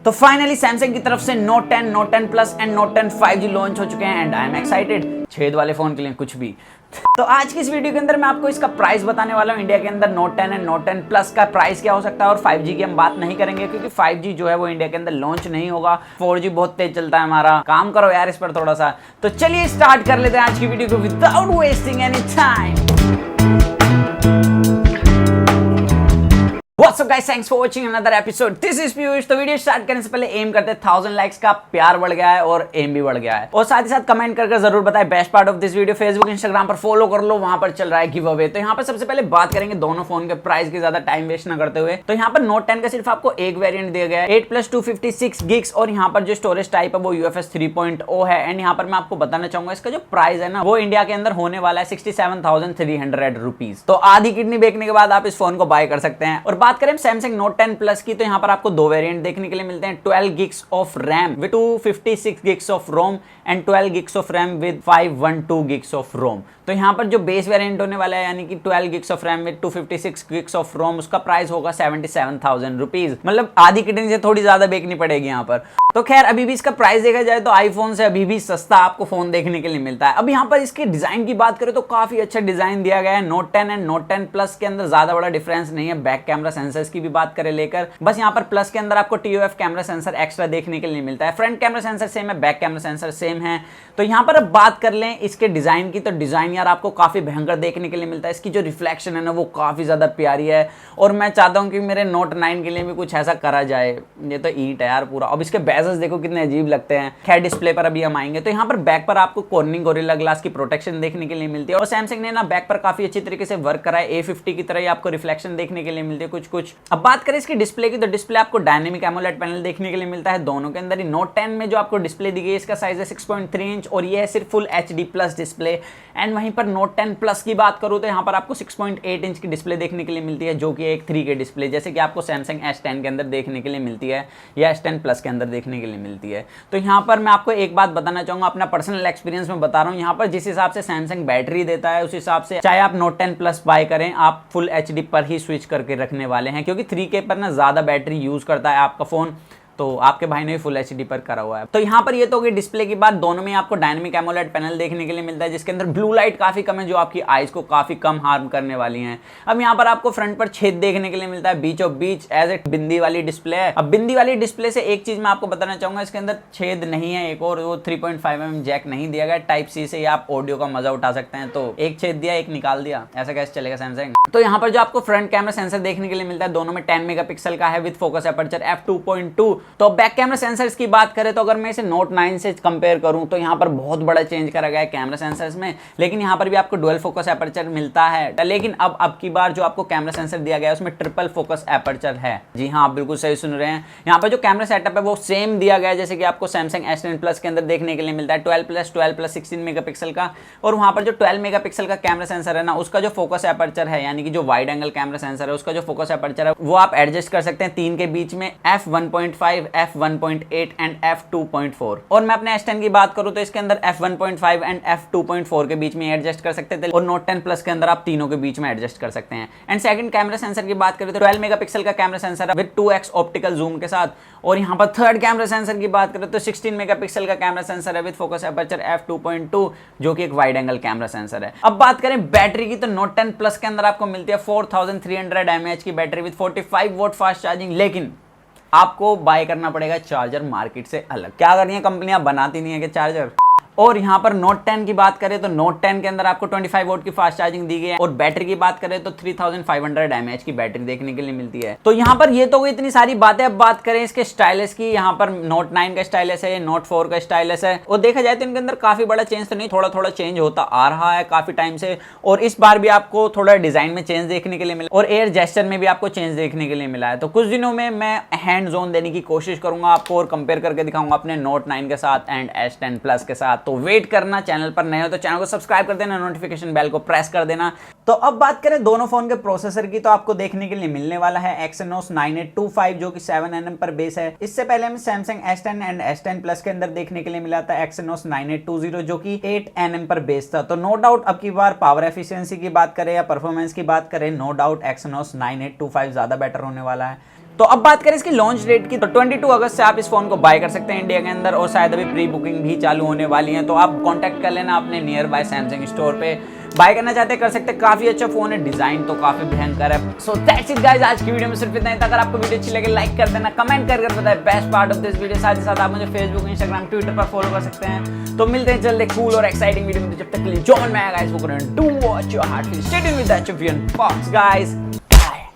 तो finally Samsung की तरफ से Note 10, Note 10 Plus and Note 10 5G launch हो चुके हैं एंड आई एम एक्साइटेड। छेद वाले फोन के लिए कुछ भी। तो आज की इस वीडियो के अंदर मैं आपको इसका प्राइस बताने वाला हूँ। इंडिया के अंदर Note 10 एंड Note 10 Plus का प्राइस क्या हो सकता है और 5G की हम बात नहीं करेंगे क्योंकि 5G जो है वो इंडिया के अंदर लॉन्च नहीं होगा। 4G बहुत तेज चलता है हमारा। काम करो यार इस पर थोड़ा सा। तो चलिए स्टार्ट कर लेते हैं आज की वीडियो को without wasting any time. What's up guys, thanks for watching another episode. This is PIYUSH। तो वीडियो स्टार्ट करने से पहले एम करते 1000 लाइक्स का। प्यार बढ़ गया है और एम भी बढ़ गया है। और साथ ही साथ कमेंट करके जरूर बताएं best part of this video. Facebook Instagram पर फॉलो कर लो, वहां पर चल रहा है गिव अवे। तो यहाँ पर सबसे पहले बात करेंगे दोनों फोन के प्राइस की, ज्यादा टाइम वेस्ट ना करते हुए। तो यहाँ पर Note 10 का सिर्फ आपको एक वेरियंट दिया गया है 8+256 गिग्स और यहाँ पर जो स्टोरेज टाइप है वो UFS 3.0 है। एंड यहाँ पर मैं आपको बताना चाहूंगा इसका जो प्राइस है ना वो इंडिया के अंदर होने वाला है 67,300 रुपीज। तो आधी किडनी बेचने के बाद आप इस फोन को बाय कर सकते हैं। और बात करें सैमसंग Note 10 Plus की, तो यहाँ पर आपको दो वेरिएंट देखने के लिए मिलते हैं 12 gigs of RAM with 256 gigs of ROM and 12 gigs of RAM with 512 gigs of ROM. तो यहाँ पर जो बेस वेरिएंट होने वाला है यानी कि 12 gigs of RAM with 256 gigs of ROM, उसका प्राइस होगा 77,000 रुपीज। मतलब आधी किडनी से थोड़ी ज्यादा बेचनी पड़ेगी यहाँ पर। तो खैर अभी भी इसका प्राइस देखा जाए तो आईफोन से अभी भी सस्ता आपको फोन देखने के लिए मिलता है। अब यहाँ पर इसके डिजाइन की बात करें तो काफी अच्छा डिजाइन दिया गया है। Note 10 एंड Note 10 Plus के अंदर ज्यादा बड़ा डिफरेंस नहीं है। बैक कैमरा सेंसर्स की भी बात करें लेकर, बस यहाँ पर प्लस के अंदर आपको TOF कैमरा सेंसर एक्स्ट्रा देखने के लिए मिलता है। फ्रंट कैमरा सेंसर सेम है, बैक कैमरा सेंसर सेम है। तो यहाँ पर अब बात कर लें इसके डिजाइन की, तो डिजाइन यार आपको काफी भयंकर देखने के लिए मिलता है। इसकी जो रिफ्लेक्शन है ना वो काफी ज्यादा प्यारी है और मैं चाहता हूँ कि मेरे Note 9 के लिए भी कुछ ऐसा करा जाए। ये तो ईंट है यार पूरा। अब इसके बेजल्स देखो कितने अजीब लगते हैं। खैर डिस्प्ले पर अभी हम आएंगे। तो यहाँ पर बैक पर आपको कॉर्निंग गोरिल्ला ग्लास की प्रोटेक्शन देखने के लिए मिलती है और सैमसंग ने ना बैक पर काफी अच्छी तरीके से वर्क करा है। A50 की तरह ही आपको रिफ्लेक्शन देखने के लिए मिलती है कुछ। अब बात करें इसकी डिस्प्ले की, तो डिस्प्ले आपको डायनेमिक एमोलेड पैनल देखने के लिए मिलता है दोनों के अंदर ही। Note 10 में जो आपको डिस्प्ले दी गई है इसका साइज है 6.3 इंच और ये है सिर्फ full HD plus display. And वहीं पर Note 10 Plus की बात करूं तो यहाँ पर आपको 6.8 इंच की डिस्प्ले देखने के लिए मिलती है जो कि एक 3K डिस्प्ले जैसे कि आपको Samsung S10 के अंदर देखने के लिए मिलती है या S10 Plus के अंदर देखने के लिए मिलती है। तो यहाँ पर मैं आपको एक बात बताना चाहूंगा, अपना पर्सनल एक्सपीरियंस में बता रहा हूँ। यहाँ पर जिस हिसाब से Samsung बैटरी देता है उस हिसाब से चाहे आप Note 10 Plus बाय करें आप फुल HD पर ही स्विच करके रखने वाले हैं क्योंकि 3K पर ना ज्यादा बैटरी यूज करता है आपका फोन। तो आपके भाई ने भी फुल HD पर करा हुआ है। तो यहाँ पर ये तो होगी डिस्प्ले की बात। दोनों में आपको डायनेमिक एमोलेड पैनल देखने के लिए मिलता है जिसके अंदर ब्लू लाइट काफी कम है जो आपकी आईज को काफी कम हार्म करने वाली हैं। अब यहाँ पर आपको फ्रंट पर छेद देखने के लिए मिलता है बीच ऑफ बीच एज ए बिंदी वाली डिस्प्ले है। अब बिंदी वाली डिस्प्ले से एक चीज मैं आपको बताना चाहूंगा, इसके अंदर छेद नहीं है एक और, वो 3.5mm जैक नहीं दिया गया। टाइप C से आप ऑडियो का मजा उठा सकते हैं। तो एक छेद दिया एक निकाल दिया, ऐसा कैसे चलेगा सैमसंग। तो यहाँ पर जो आपको फ्रंट कैमरा सेंसर देखने के लिए मिलता है दोनों में 10 मेगापिक्सल का है विद फोकस एपर्चर f2.2। तो बैक कैमरा सेंसर्स की बात करें तो अगर मैं इसे Note 9 से कंपेयर करूं तो यहाँ पर बहुत बड़ा चेंज करा गया है कैमरा सेंसर्स में, लेकिन यहाँ पर भी आपको डुअल फोकस एपर्चर मिलता है। लेकिन अब की बार जो आपको कैमरा सेंसर दिया गया है उसमें ट्रिपल फोकस एपर्चर है। जी हाँ, आप बिल्कुल सही सुन रहे हैं। यहाँ पर जो कैमरा सेटअप है वो सेम दिया गया है जैसे कि आपको Samsung S10 Plus के अंदर देखने के लिए मिलता है 12+12+16 मेगापिक्सल का। और वहाँ पर जो 12 मेगापिक्सल का कैमरा सेंसर है ना उसका जो फोकस एपर्चर है यानी कि जो वाइड एंगल कैमरा सेंसर है उसका जो फोकस एपर्चर है वो आप एडजस्ट कर सकते हैं 3 के बीच में f1.5, f1.8 एंड f2.4। और मैं अपने S10 की बात करूं तो इसके अंदर f1.5 एंड f2.4 के बीच में एडजस्ट कर सकते थे और Note 10 Plus के अंदर आप तीनों के बीच में एडजस्ट कर सकते हैं। एंड सेकंड कैमरा सेंसर की बात करें तो 12 मेगापिक्सल का कैमरा सेंसर है विद 2x ऑप्टिकल जूम के साथ। और यहाँ पर थर्ड कैमरा सेंसर की बात करें तो 16 मेगापिक्सल का कैमरा सेंसर है विद फोकस एपर्चर f2.2 जो कि एक वाइड एंगल कैमरा सेंसर है। अब बात करें बैटरी की तो Note 10 Plus के अंदर आपको मिलती है 4300 mAh की battery with 45 vote fast charging. लेकिन आपको बाय करना पड़ेगा चार्जर मार्केट से अलग। क्या कर रही है कंपनियां, बनाती नहीं है कि चार्जर। और यहाँ पर Note 10 की बात करें तो Note 10 के अंदर आपको 25 वोट की फास्ट चार्जिंग दी गई है और बैटरी की बात करें तो 3500 mAh की बैटरी देखने के लिए मिलती है। तो यहाँ पर ये तो गई इतनी सारी बातें। अब बात करें इसके स्टाइलस की, यहाँ पर Note 9 का स्टाइलस है, Note 4 का स्टाइलस है और देखा जाए तो इनके अंदर काफी बड़ा चेंज तो नहीं, थोड़ा थोड़ा चेंज होता आ रहा है काफी टाइम से। और इस बार भी आपको थोड़ा डिजाइन में चेंज देखने के लिए मिला और एयर जेस्चर में भी आपको चेंज देखने के लिए मिला है। तो कुछ दिनों में मैं हैंड जोन देने की कोशिश करूंगा आपको और कंपेयर करके दिखाऊंगा अपने Note 9 के साथ एंड S10 Plus के साथ। तो वेट करना, चैनल पर नए हो तो चैनल को सब्सक्राइब कर देना, नोटिफिकेशन बेल को प्रेस कर देना। तो अब बात करें दोनों फोन के प्रोसेसर की, तो आपको देखने के लिए मिलने वाला है Exynos 9825 जो कि 7nm पर बेस है। इससे पहले हमें Samsung S10 and S10 Plus के अंदर देखने के लिए मिला था Exynos 9820 जो कि 8nm पर बेस था। तो नो डाउट अब की बार पावर एफिशिएंसी की बात करें या परफॉर्मेंस की बात करें, नो डाउट Exynos 9825 ज्यादा बेटर होने वाला है। तो अब बात करें इसकी लॉन्च डेट की, तो 22 अगस्त से आप इस फोन को बाय कर सकते हैं इंडिया के अंदर, और शायद अभी प्री बुकिंग भी चालू होने वाली है। तो आप कांटेक्ट कर लेना अपने नियर बाय सैमसंग स्टोर पे, बाय करना चाहते कर सकते हैं। काफी अच्छा फोन है, डिजाइन तो काफी भयंकर है। सो दैट्स इट गाइस, आज की वीडियो में सिर्फ इतना ही था। अगर आपको वीडियो अच्छी लगे लाइक कर देना, कमेंट कर बताए best part of this video. साथ ही साथ आप मुझे फेसबुक, इंस्टाग्राम, ट्विटर पर फॉलो कर सकते हैं। तो मिलते हैं जल्द एक कूल और एक्साइटिंग वीडियो में। तो जब तक के लिए जो मन में आया गाइस वो करें, do watch your heart, stay tuned with HFV Unbox guys.